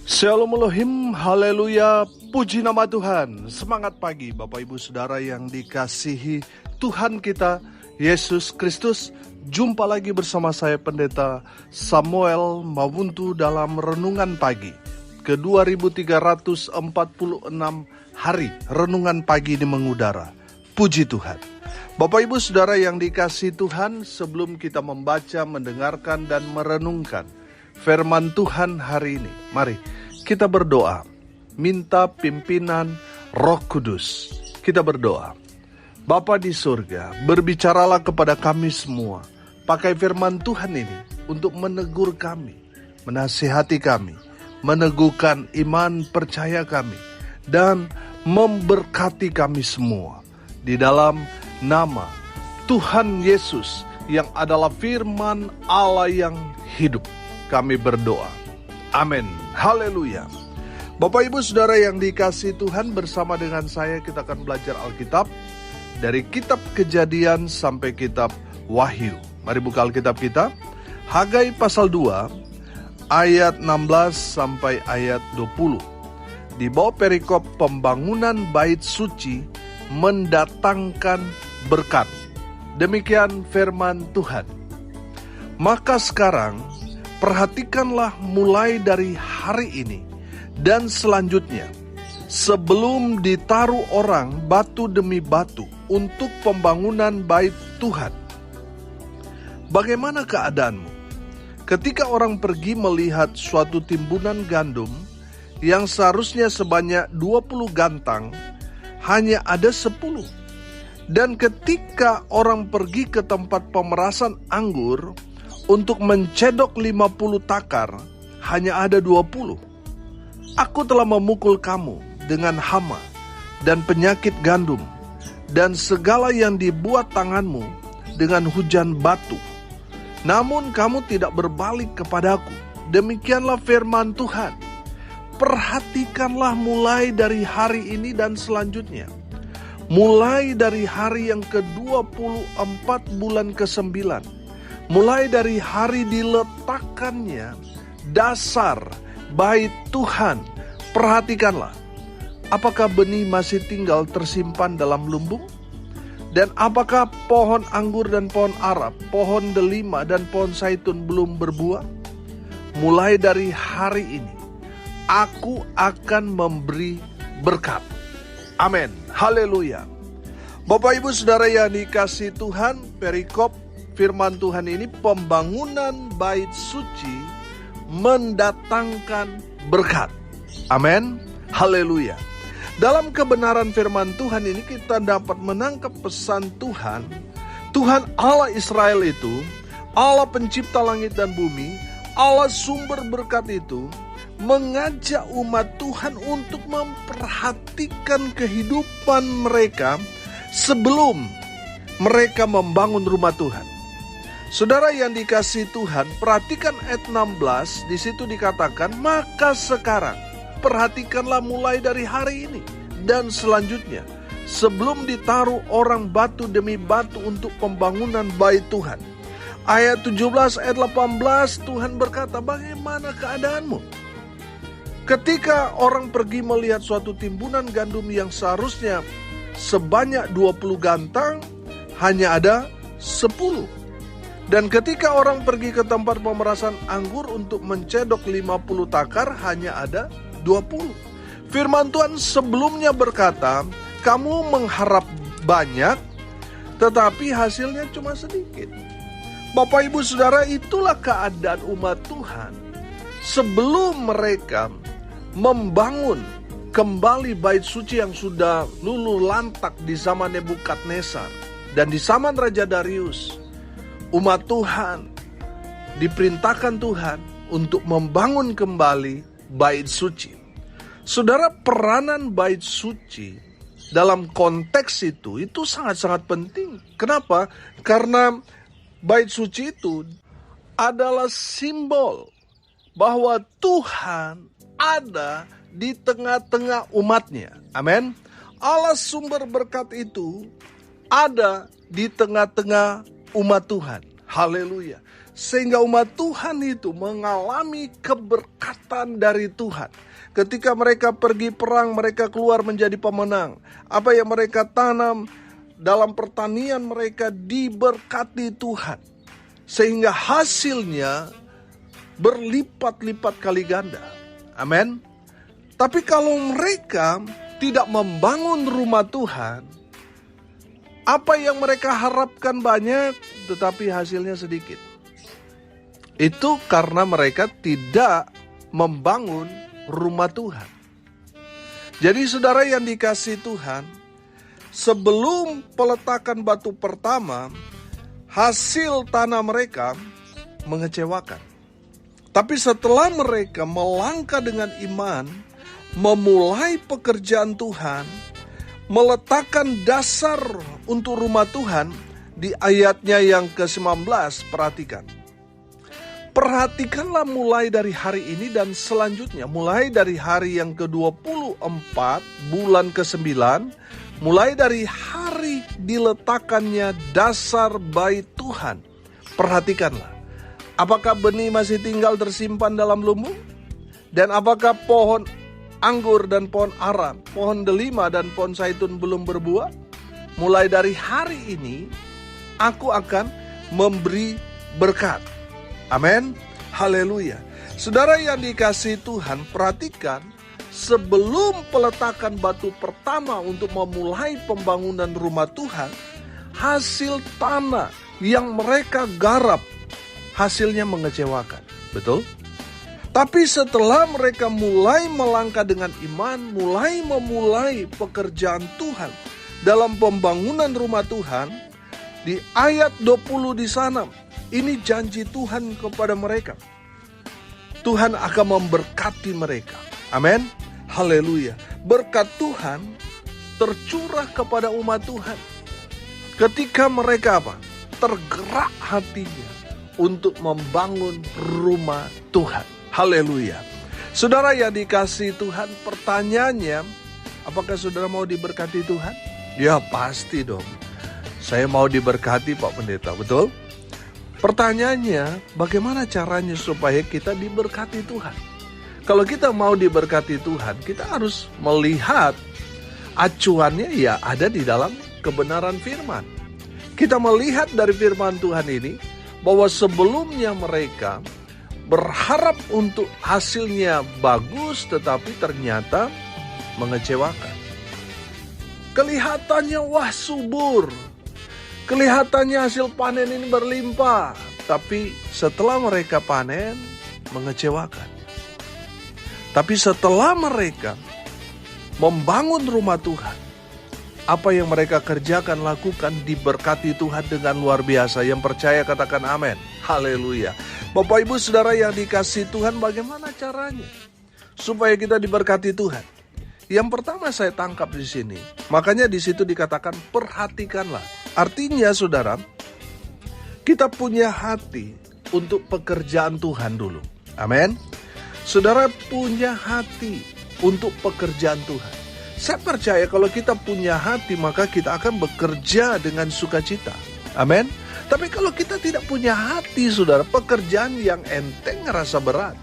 Shalom Elohim, haleluya, puji nama Tuhan. Semangat pagi Bapak Ibu Saudara yang dikasihi Tuhan kita, Yesus Kristus. Jumpa lagi bersama saya Pendeta Samuel Mawuntu dalam Renungan Pagi ke 2346 hari Renungan Pagi ini mengudara. Puji Tuhan. Bapak Ibu Saudara yang dikasihi Tuhan, sebelum kita membaca, mendengarkan dan merenungkan firman Tuhan hari ini, mari kita berdoa, minta pimpinan Roh Kudus. Kita berdoa. Bapa di surga, berbicaralah kepada kami semua. Pakai firman Tuhan ini untuk menegur kami, menasihati kami, meneguhkan iman percaya kami, dan memberkati kami semua. Di dalam nama Tuhan Yesus yang adalah firman Allah yang hidup, kami berdoa. Amin. Haleluya. Bapak Ibu Saudara yang dikasihi Tuhan, bersama dengan saya kita akan belajar Alkitab dari kitab Kejadian sampai kitab Wahyu. Mari buka Alkitab kita. Hagai pasal 2 ayat 16 sampai ayat 20. Di bawah perikop pembangunan bait suci mendatangkan berkat. Demikian firman Tuhan. Maka sekarang perhatikanlah mulai dari hari ini dan selanjutnya, sebelum ditaruh orang batu demi batu untuk pembangunan bait Tuhan. Bagaimana keadaanmu? Ketika orang pergi melihat suatu timbunan gandum yang seharusnya sebanyak 20 gantang, hanya ada 10. Dan ketika orang pergi ke tempat pemerasan anggur untuk mencedok 50 takar, hanya ada 20. Aku telah memukul kamu dengan hama dan penyakit gandum, dan segala yang dibuat tanganmu dengan hujan batu. Namun kamu tidak berbalik kepadaku. Demikianlah firman Tuhan. Perhatikanlah mulai dari hari ini dan selanjutnya. Mulai dari hari yang ke-24 bulan ke-9. Mulai dari hari diletakkannya dasar bait Tuhan, perhatikanlah, apakah benih masih tinggal tersimpan dalam lumbung? Dan apakah pohon anggur dan pohon ara, pohon delima dan pohon zaitun belum berbuah? Mulai dari hari ini, aku akan memberi berkat. Amin. Haleluya. Bapak Ibu Saudara yang dikasihi Tuhan, perikop firman Tuhan ini, pembangunan bait suci mendatangkan berkat. Amin. Haleluya. Dalam kebenaran firman Tuhan ini kita dapat menangkap pesan Tuhan. Tuhan Allah Israel itu, Allah pencipta langit dan bumi, Allah sumber berkat itu, mengajak umat Tuhan untuk memperhatikan kehidupan mereka sebelum mereka membangun rumah Tuhan. Saudara yang dikasihi Tuhan, perhatikan ayat 16, di situ dikatakan, maka sekarang perhatikanlah mulai dari hari ini dan selanjutnya, sebelum ditaruh orang batu demi batu untuk pembangunan bait Tuhan. Ayat 17, ayat 18, Tuhan berkata, bagaimana keadaanmu? Ketika orang pergi melihat suatu timbunan gandum yang seharusnya sebanyak 20 gantang, hanya ada 10. Dan ketika orang pergi ke tempat pemerasan anggur untuk mencedok 50 takar, hanya ada 20. Firman Tuhan sebelumnya berkata, kamu mengharap banyak, tetapi hasilnya cuma sedikit. Bapak Ibu Saudara, itulah keadaan umat Tuhan. Sebelum mereka membangun kembali bait suci yang sudah luluh lantak di zaman Nebukadnezar dan di zaman Raja Darius, umat Tuhan diperintahkan Tuhan untuk membangun kembali bait suci. Saudara, peranan bait suci dalam konteks itu sangat-sangat penting. Kenapa? Karena bait suci itu adalah simbol bahwa Tuhan ada di tengah-tengah umatnya. Amin. Allah sumber berkat itu ada di tengah-tengah umat Tuhan. Haleluya. Sehingga umat Tuhan itu mengalami keberkatan dari Tuhan. Ketika mereka pergi perang, mereka keluar menjadi pemenang. Apa yang mereka tanam dalam pertanian mereka diberkati Tuhan. Sehingga hasilnya berlipat-lipat kali ganda. Amin. Tapi kalau mereka tidak membangun rumah Tuhan, apa yang mereka harapkan banyak, tetapi hasilnya sedikit. Itu karena mereka tidak membangun rumah Tuhan. Jadi saudara yang dikasihi Tuhan, sebelum peletakan batu pertama, hasil tanah mereka mengecewakan. Tapi setelah mereka melangkah dengan iman, memulai pekerjaan Tuhan, meletakkan dasar untuk rumah Tuhan, di ayatnya yang ke-19, perhatikan. Perhatikanlah mulai dari hari ini dan selanjutnya, mulai dari hari yang ke-24, bulan ke-9, mulai dari hari diletakkannya dasar bait Tuhan. Perhatikanlah, apakah benih masih tinggal tersimpan dalam lumbung? Dan apakah pohon anggur dan pohon ara, pohon delima dan pohon zaitun belum berbuah? Mulai dari hari ini, aku akan memberi berkat. Amin. Haleluya. Saudara yang dikasihi Tuhan, perhatikan, sebelum peletakan batu pertama untuk memulai pembangunan rumah Tuhan, hasil tanah yang mereka garap, hasilnya mengecewakan. Betul? Tapi setelah mereka mulai melangkah dengan iman, memulai pekerjaan Tuhan dalam pembangunan rumah Tuhan, di ayat 20 di sana, ini janji Tuhan kepada mereka. Tuhan akan memberkati mereka. Amin. Haleluya. Berkat Tuhan tercurah kepada umat Tuhan ketika mereka tergerak hatinya untuk membangun rumah Tuhan. Haleluya. Saudara yang dikasihi Tuhan, pertanyaannya, apakah saudara mau diberkati Tuhan? Ya pasti dong. Saya mau diberkati Pak Pendeta, betul? Pertanyaannya, bagaimana caranya supaya kita diberkati Tuhan? Kalau kita mau diberkati Tuhan, kita harus melihat acuannya ya ada di dalam kebenaran firman. Kita melihat dari firman Tuhan ini, bahwa sebelumnya mereka berharap untuk hasilnya bagus, tetapi ternyata mengecewakan. Kelihatannya wah subur, kelihatannya hasil panen ini berlimpah, tapi setelah mereka panen, mengecewakan. Tapi setelah mereka membangun rumah Tuhan, apa yang mereka kerjakan, lakukan, diberkati Tuhan dengan luar biasa. Yang percaya katakan amin. Haleluya. Bapak Ibu Saudara yang dikasihi Tuhan, bagaimana caranya supaya kita diberkati Tuhan? Yang pertama saya tangkap di sini. Makanya di situ dikatakan perhatikanlah. Artinya saudara, kita punya hati untuk pekerjaan Tuhan dulu. Amin. Saudara punya hati untuk pekerjaan Tuhan. Saya percaya kalau kita punya hati, maka kita akan bekerja dengan sukacita. Amin. Tapi kalau kita tidak punya hati, saudara, pekerjaan yang enteng rasa berat.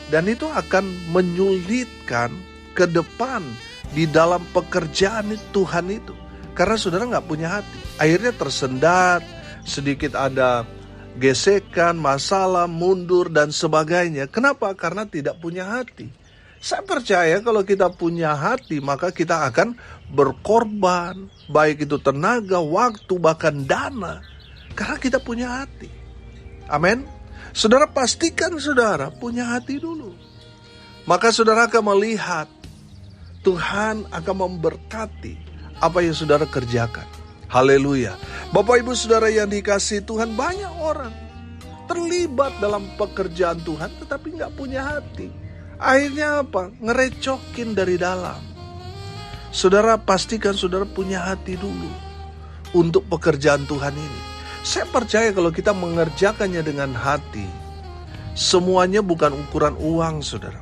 Dan itu akan menyulitkan ke depan di dalam pekerjaan Tuhan itu. Karena saudara nggak punya hati. Akhirnya tersendat, sedikit ada gesekan, masalah, mundur, dan sebagainya. Kenapa? Karena tidak punya hati. Saya percaya kalau kita punya hati, maka kita akan berkorban, baik itu tenaga, waktu, bahkan dana. Karena kita punya hati. Amin. Saudara pastikan saudara punya hati dulu. Maka saudara akan melihat Tuhan akan memberkati apa yang saudara kerjakan. Haleluya. Bapak Ibu Saudara yang dikasihi Tuhan, banyak orang terlibat dalam pekerjaan Tuhan tetapi gak punya hati. Akhirnya apa? Ngerecokin dari dalam. Saudara pastikan saudara punya hati dulu untuk pekerjaan Tuhan ini. Saya percaya kalau kita mengerjakannya dengan hati, semuanya bukan ukuran uang, saudara.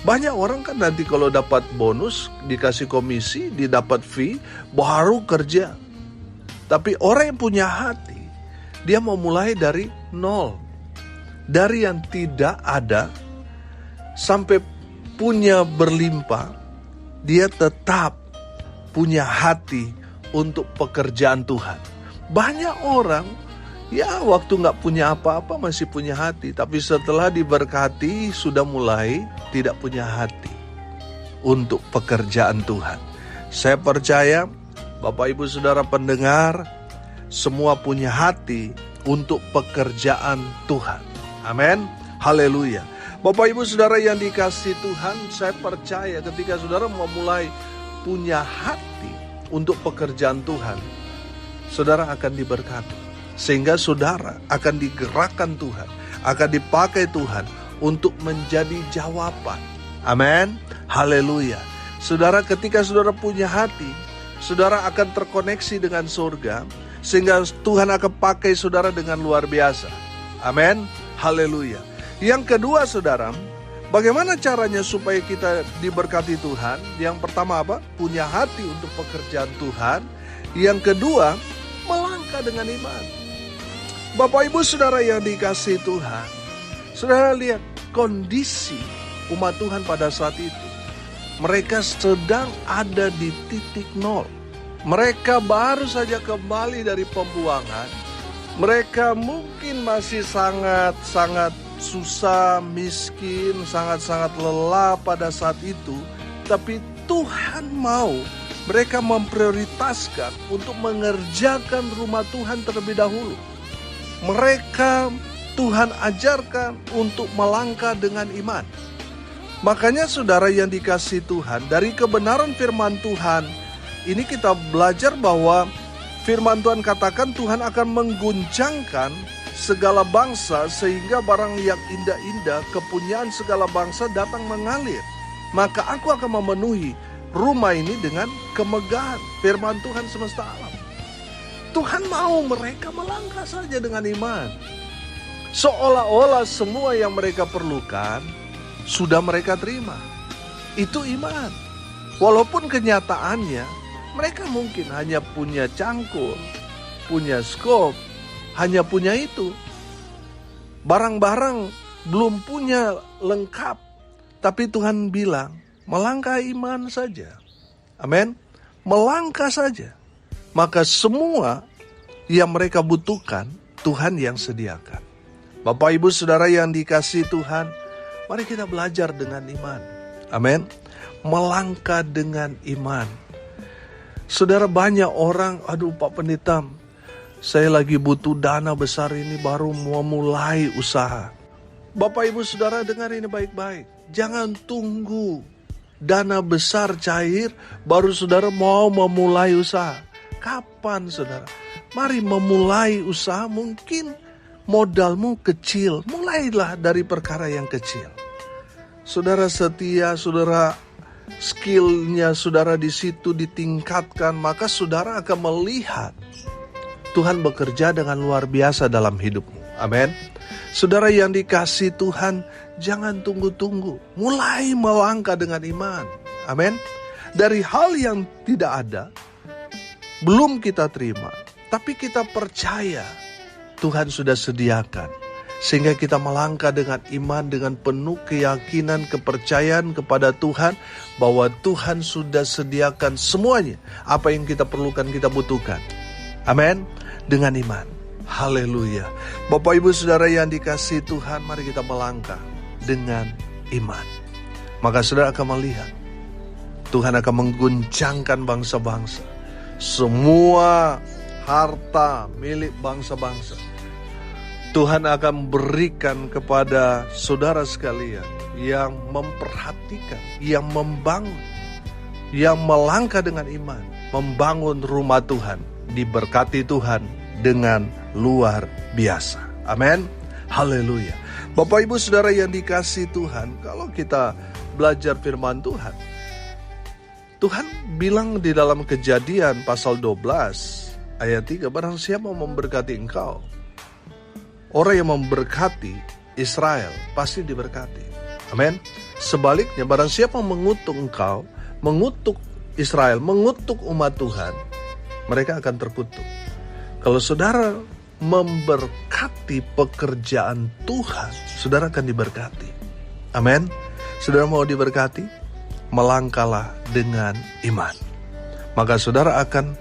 Banyak orang kan nanti kalau dapat bonus, dikasih komisi, didapat fee, baru kerja. Tapi orang yang punya hati, dia mau mulai dari nol. Dari yang tidak ada sampai punya berlimpah, dia tetap punya hati untuk pekerjaan Tuhan. Banyak orang, ya waktu gak punya apa-apa masih punya hati, tapi setelah diberkati sudah mulai tidak punya hati untuk pekerjaan Tuhan. Saya percaya Bapak Ibu Saudara pendengar semua punya hati untuk pekerjaan Tuhan. Amin. Haleluya. Bapak Ibu Saudara yang dikasihi Tuhan, saya percaya ketika saudara memulai punya hati untuk pekerjaan Tuhan, saudara akan diberkati. Sehingga saudara akan digerakkan Tuhan, akan dipakai Tuhan untuk menjadi jawaban. Amin. Haleluya. Saudara, ketika saudara punya hati, saudara akan terkoneksi dengan surga, sehingga Tuhan akan pakai saudara dengan luar biasa. Amin. Haleluya. Yang kedua saudara, bagaimana caranya supaya kita diberkati Tuhan? Yang pertama apa? Punya hati untuk pekerjaan Tuhan. Yang kedua, melangkah dengan iman. Bapak Ibu Saudara yang dikasihi Tuhan, saudara lihat kondisi umat Tuhan pada saat itu. Mereka sedang ada di titik nol. Mereka baru saja kembali dari pembuangan. Mereka mungkin masih sangat susah, miskin, sangat lelah pada saat itu. Tapi Tuhan mau mereka memprioritaskan untuk mengerjakan rumah Tuhan terlebih dahulu. Mereka Tuhan ajarkan untuk melangkah dengan iman. Makanya saudara yang dikasihi Tuhan, dari kebenaran firman Tuhan, ini kita belajar bahwa firman Tuhan katakan Tuhan akan mengguncangkan segala bangsa sehingga barang yang indah-indah kepunyaan segala bangsa datang mengalir. Maka aku akan memenuhi rumah ini dengan kemegahan. Firman Tuhan semesta alam. Tuhan mau mereka melangkah saja dengan iman. Seolah-olah semua yang mereka perlukan sudah mereka terima. Itu iman. Walaupun kenyataannya mereka mungkin hanya punya cangkul, punya skop, hanya punya itu. Barang-barang belum punya lengkap. Tapi Tuhan bilang, melangkah iman saja. Amin. Melangkah saja. Maka semua yang mereka butuhkan, Tuhan yang sediakan. Bapak Ibu Saudara yang dikasihi Tuhan, mari kita belajar dengan iman. Amin. Melangkah dengan iman. Saudara, banyak orang, aduh Pak Pendeta, saya lagi butuh dana besar ini baru mau mulai usaha. Bapak Ibu Saudara dengar ini baik-baik. Jangan tunggu dana besar cair baru saudara mau memulai usaha. Kapan saudara? Mari memulai usaha, mungkin modalmu kecil. Mulailah dari perkara yang kecil. Saudara setia, saudara skillnya saudara di situ ditingkatkan, maka saudara akan melihat Tuhan bekerja dengan luar biasa dalam hidupmu. Amin. Saudara yang dikasihi Tuhan, jangan tunggu-tunggu. Mulai melangkah dengan iman. Amin. Dari hal yang tidak ada, belum kita terima, tapi kita percaya Tuhan sudah sediakan. Sehingga kita melangkah dengan iman, dengan penuh keyakinan, kepercayaan kepada Tuhan, bahwa Tuhan sudah sediakan semuanya. Apa yang kita perlukan, kita butuhkan. Amin. Dengan iman. Haleluya. Bapak Ibu Saudara yang dikasihi Tuhan, mari kita melangkah dengan iman. Maka saudara akan melihat, Tuhan akan mengguncangkan bangsa-bangsa. Semua harta milik bangsa-bangsa Tuhan akan berikan kepada saudara sekalian yang memperhatikan, yang membangun, yang melangkah dengan iman, membangun rumah Tuhan, diberkati Tuhan dengan luar biasa. Amin. Haleluya. Bapak Ibu Saudara yang dikasihi Tuhan, kalau kita belajar firman Tuhan, Tuhan bilang di dalam Kejadian pasal 12 ayat 3, barang siapa memberkati engkau, orang yang memberkati Israel pasti diberkati. Amin. Sebaliknya, barang siapa mengutuk engkau, mengutuk Israel, mengutuk umat Tuhan, mereka akan terkutuk. Kalau saudara memberkati pekerjaan Tuhan, saudara akan diberkati. Amin. Saudara mau diberkati? Melangkahlah dengan iman. Maka saudara akan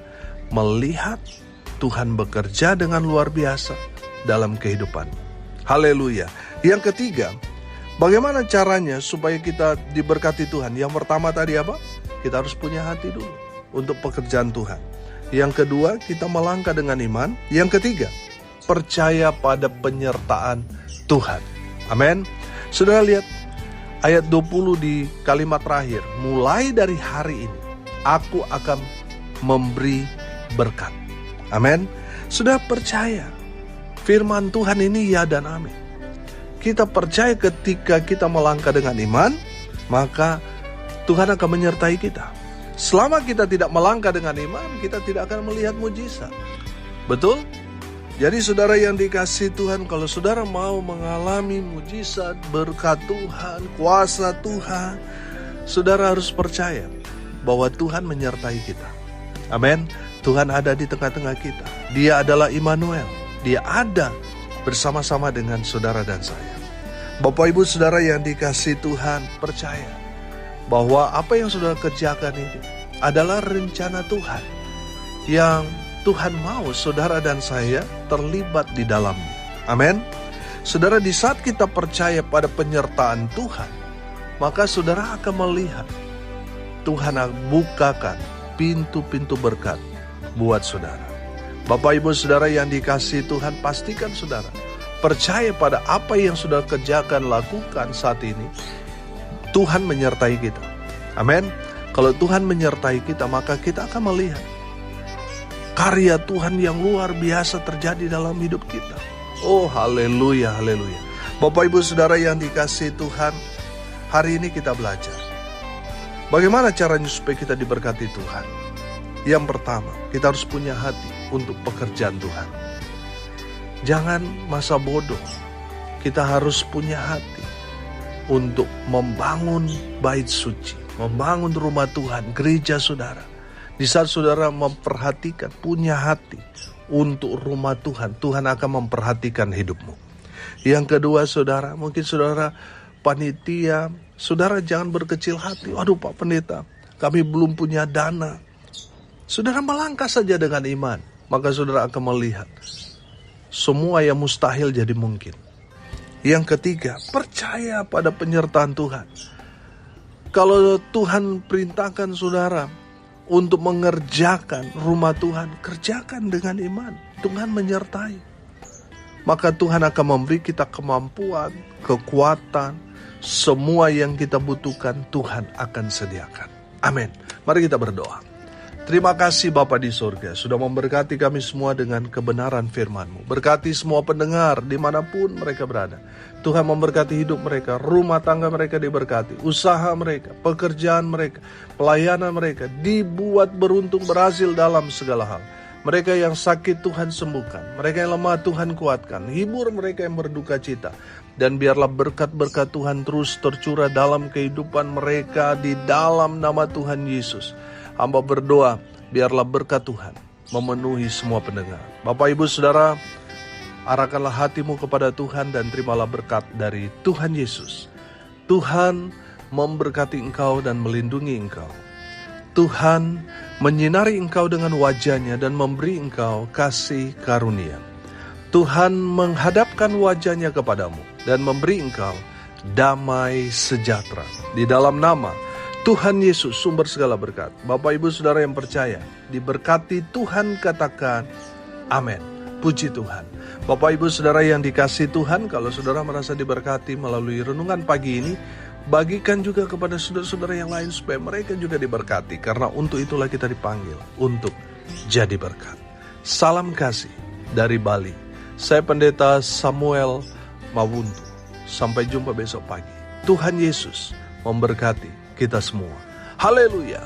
melihat Tuhan bekerja dengan luar biasa dalam kehidupan. Haleluya. Yang ketiga, bagaimana caranya supaya kita diberkati Tuhan? Yang pertama tadi apa? Kita harus punya hati dulu untuk pekerjaan Tuhan. Yang kedua, kita melangkah dengan iman. Yang ketiga, percaya pada penyertaan Tuhan. Amin. Saudara lihat ayat 20 di kalimat terakhir. Mulai dari hari ini, aku akan memberi berkat. Amin. Sudah percaya firman Tuhan ini ya dan amin. Kita percaya ketika kita melangkah dengan iman, maka Tuhan akan menyertai kita. Selama kita tidak melangkah dengan iman, kita tidak akan melihat mujizat. Betul? Jadi saudara yang dikasihi Tuhan, kalau saudara mau mengalami mujizat, berkat Tuhan, kuasa Tuhan, saudara harus percaya bahwa Tuhan menyertai kita. Amin. Tuhan ada di tengah-tengah kita. Dia adalah Immanuel. Dia ada bersama-sama dengan saudara dan saya. Bapak Ibu saudara yang dikasihi Tuhan, percaya bahwa apa yang saudara kerjakan ini adalah rencana Tuhan yang Tuhan mau saudara dan saya terlibat di dalamnya. Amin. Saudara, di saat kita percaya pada penyertaan Tuhan, maka saudara akan melihat Tuhan bukakan pintu-pintu berkat buat saudara. Bapak Ibu saudara yang dikasihi Tuhan, pastikan saudara percaya pada apa yang saudara kerjakan, lakukan saat ini. Tuhan menyertai kita. Amin. Kalau Tuhan menyertai kita, maka kita akan melihat karya Tuhan yang luar biasa terjadi dalam hidup kita. Oh, haleluya, haleluya. Bapak Ibu saudara yang dikasihi Tuhan, hari ini kita belajar bagaimana caranya supaya kita diberkati Tuhan. Yang pertama, kita harus punya hati untuk pekerjaan Tuhan. Jangan masa bodoh. Kita harus punya hati untuk membangun bait suci, membangun rumah Tuhan, gereja saudara. Di saat saudara memperhatikan, punya hati untuk rumah Tuhan, Tuhan akan memperhatikan hidupmu. Yang kedua saudara, mungkin saudara panitia, saudara jangan berkecil hati. Waduh Pak Pendeta, kami belum punya dana. Saudara melangkah saja dengan iman, maka saudara akan melihat semua yang mustahil jadi mungkin. Yang ketiga, percaya pada penyertaan Tuhan. Kalau Tuhan perintahkan saudara untuk mengerjakan rumah Tuhan, kerjakan dengan iman. Tuhan menyertai. Maka Tuhan akan memberi kita kemampuan, kekuatan, semua yang kita butuhkan Tuhan akan sediakan. Amin. Mari kita berdoa. Terima kasih Bapa di surga, sudah memberkati kami semua dengan kebenaran firman-Mu. Berkati semua pendengar dimanapun mereka berada. Tuhan memberkati hidup mereka, rumah tangga mereka diberkati, usaha mereka, pekerjaan mereka, pelayanan mereka dibuat beruntung berhasil dalam segala hal. Mereka yang sakit Tuhan sembuhkan, mereka yang lemah Tuhan kuatkan, hibur mereka yang berduka cita. Dan biarlah berkat-berkat Tuhan terus tercurah dalam kehidupan mereka di dalam nama Tuhan Yesus. Hamba berdoa, biarlah berkat Tuhan memenuhi semua pendengar. Bapak Ibu Saudara, arahkanlah hatimu kepada Tuhan dan terimalah berkat dari Tuhan Yesus. Tuhan memberkati engkau dan melindungi engkau. Tuhan menyinari engkau dengan wajah-Nya dan memberi engkau kasih karunia. Tuhan menghadapkan wajah-Nya kepadamu dan memberi engkau damai sejahtera. Di dalam nama Tuhan Yesus, sumber segala berkat. Bapak Ibu Saudara yang percaya, diberkati Tuhan, katakan amin. Puji Tuhan. Bapak Ibu Saudara yang dikasihi Tuhan, kalau saudara merasa diberkati melalui renungan pagi ini, bagikan juga kepada saudara-saudara yang lain supaya mereka juga diberkati. Karena untuk itulah kita dipanggil, untuk jadi berkat. Salam kasih dari Bali. Saya Pendeta Samuel Mawuntu. Sampai jumpa besok pagi. Tuhan Yesus memberkati kita semua. Haleluya.